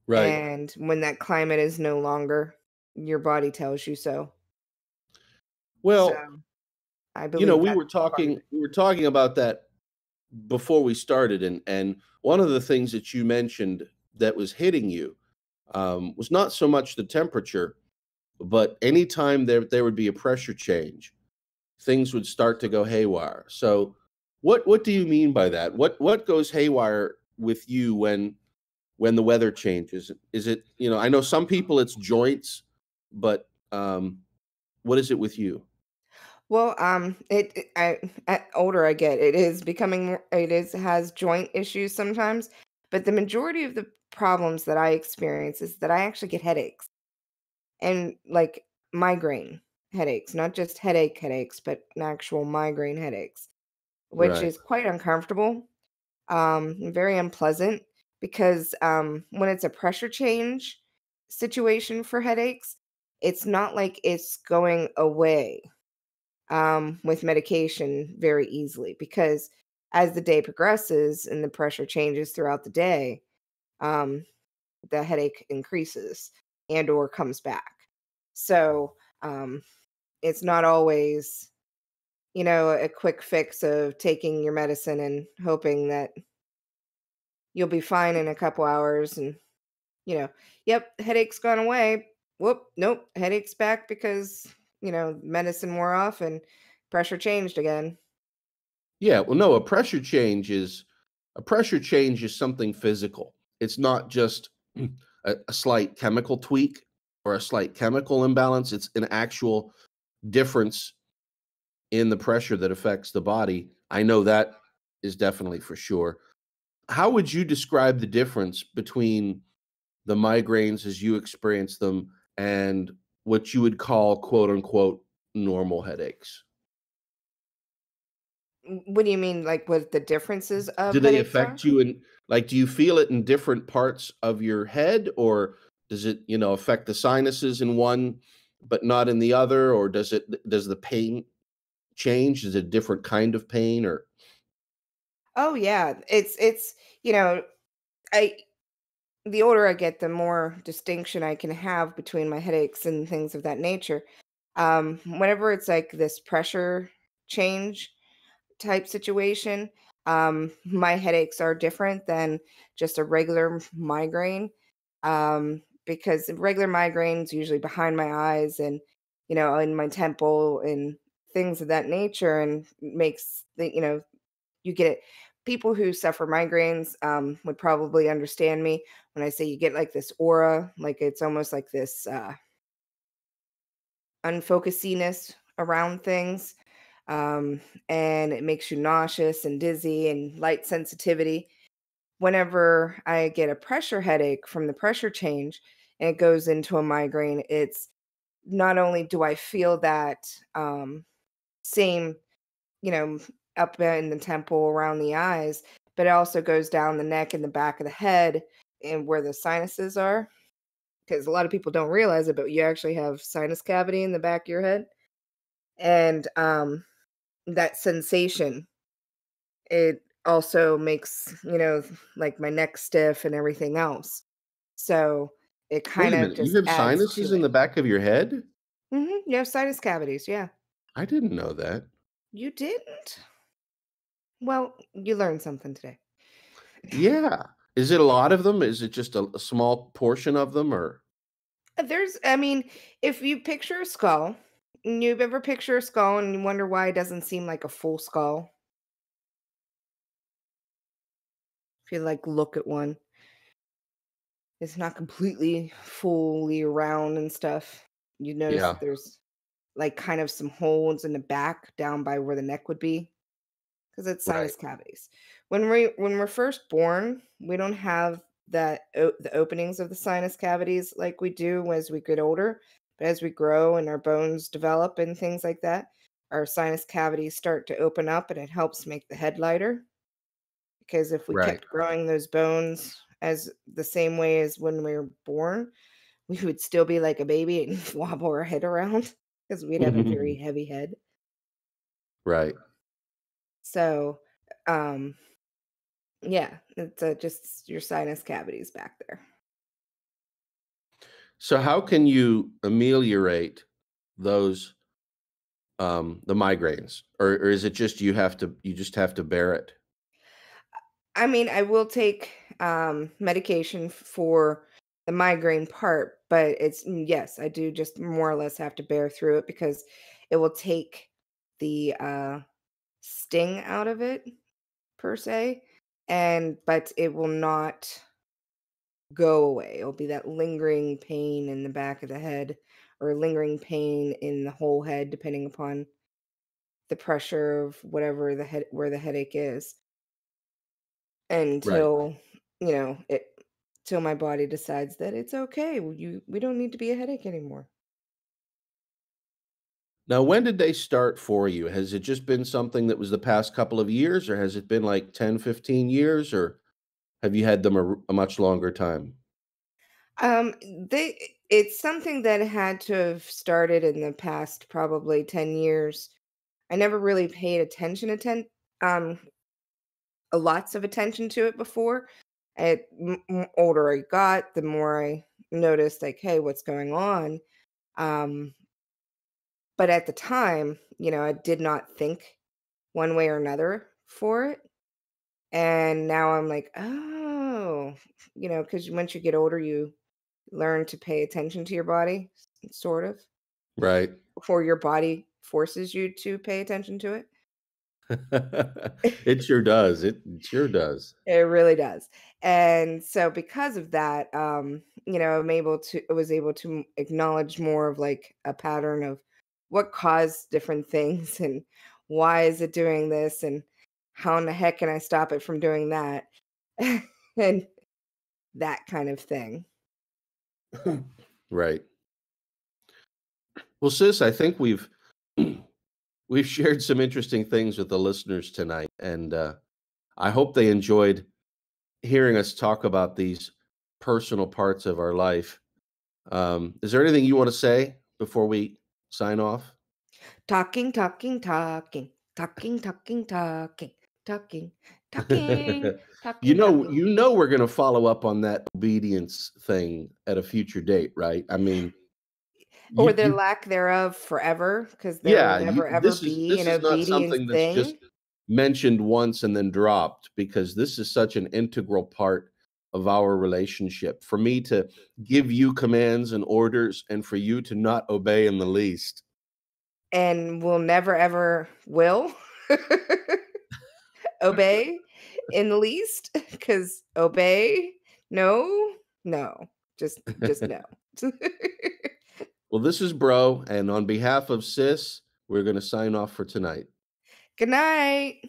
Right. And when that climate is no longer, your body tells you so. So, Well, I believe we that's were part of talking it. about that before we started, and one of the things that you mentioned that was hitting you, was not so much the temperature, but anytime there would be a pressure change, things would start to go haywire. So, what do you mean by that? What goes haywire with you when the weather changes? Is it, I know some people it's joints, but what is it with you? Well, older I get, it is becoming more, it is has joint issues sometimes, but the majority of the problems that I experience is that I actually get headaches and like migraine headaches, not just headaches, but an actual migraine headaches, which Right. is quite uncomfortable, and very unpleasant because when it's a pressure change situation for headaches, it's not like it's going away with medication very easily because as the day progresses and the pressure changes throughout the day, um, the headache increases and or comes back. So um, it's not always, a quick fix of taking your medicine and hoping that you'll be fine in a couple hours and, you know, yep, headache's gone away. Whoop, nope, headache's back because, medicine wore off and pressure changed again. Yeah, well, no, a pressure change is something physical. It's not just a slight chemical tweak or a slight chemical imbalance. It's an actual difference in the pressure that affects the body. I know that is definitely for sure. How would you describe the difference between the migraines as you experience them and what you would call quote unquote normal headaches? What do you mean, like, what the differences of Do they headaches are? affect you in, like, do you feel it in different parts of your head, or does it, affect the sinuses in one, but not in the other, or does the pain change? Is it a different kind of pain or Oh, yeah, it's I the older I get, the more distinction I can have between my headaches and things of that nature. Whenever it's like this pressure change type situation, my headaches are different than just a regular migraine. Because regular migraines usually behind my eyes and in my temple and things of that nature, and makes you get it. People who suffer migraines would probably understand me when I say you get like this aura, like it's almost like this unfocusiness around things, and it makes you nauseous and dizzy and light sensitivity. Whenever I get a pressure headache from the pressure change and it goes into a migraine, it's not only do I feel that same, you know, up in the temple around the eyes, but it also goes down the neck and the back of the head and where the sinuses are. Because a lot of people don't realize it, but you actually have sinus cavity in the back of your head. And that sensation, it also makes, like my neck stiff and everything else. So it Wait kind a of minute, you just have adds sinuses to in it. the back of your head? You have sinus cavities. Yeah. I didn't know that. You didn't? Well, you learned something today. Yeah. Is it a lot of them? Is it just a small portion of them, or I mean, if you picture a skull, and you've ever picture a skull and you wonder why it doesn't seem like a full skull, if you like look at one, it's not completely fully round and stuff. You notice yeah, that there's like kind of some holes in the back down by where the neck would be because it's right. sinus cavities. When we're first born, we don't have the openings of the sinus cavities like we do as we get older. But as we grow and our bones develop and things like that, our sinus cavities start to open up and it helps make the head lighter. Because if we Right. kept growing those bones as the same way as when we were born, we would still be like a baby and wobble our head around because we'd have a very heavy head. Right. So, um, yeah, it's just your sinus cavities back there. So how can you ameliorate those the migraines? Or is it just you just have to bear it? I mean, I will take medication for the migraine part, but yes, I do just more or less have to bear through it because it will take the sting out of it per se, and but it will not go away. It'll be that lingering pain in the back of the head or lingering pain in the whole head, depending upon the pressure of whatever the head where the headache is, Right. until it till my body decides that it's okay. We don't need to be a headache anymore. Now, when did they start for you? Has it just been something that was the past couple of years, or has it been like 10, 15 years, or have you had them a much longer time? They it's something that had to have started in the past probably 10 years. I never really paid um lots of attention to it before. Older I got, the more I noticed like, hey, what's going on? Um, but at the time, I did not think one way or another for it. And now I'm like, oh, because once you get older, you learn to pay attention to your body, sort of, Right. before your body forces you to pay attention to it. It sure does. It sure does. It really does. And so because of that, I was able to acknowledge more of like a pattern of what caused different things and why is it doing this and how in the heck can I stop it from doing that? And that kind of thing. Right. Well, sis, I think we've shared some interesting things with the listeners tonight, and I hope they enjoyed hearing us talk about these personal parts of our life. Is there anything you want to say before we sign off? Talking, talking, talking, talking, talking, talking, talking, talking, talking, talking. We're going to follow up on that obedience thing at a future date, right? I mean, Or you their you lack thereof forever, because there will yeah, never ever be this an is not obedience something that's just thing. mentioned once and then dropped, because this is such an integral part of our relationship. For me to give you commands and orders and for you to not obey in the least. And will never ever will obey in the least, because obey, no, no, just no. Well, this is Bro, and on behalf of Sis, we're going to sign off for tonight. Good night.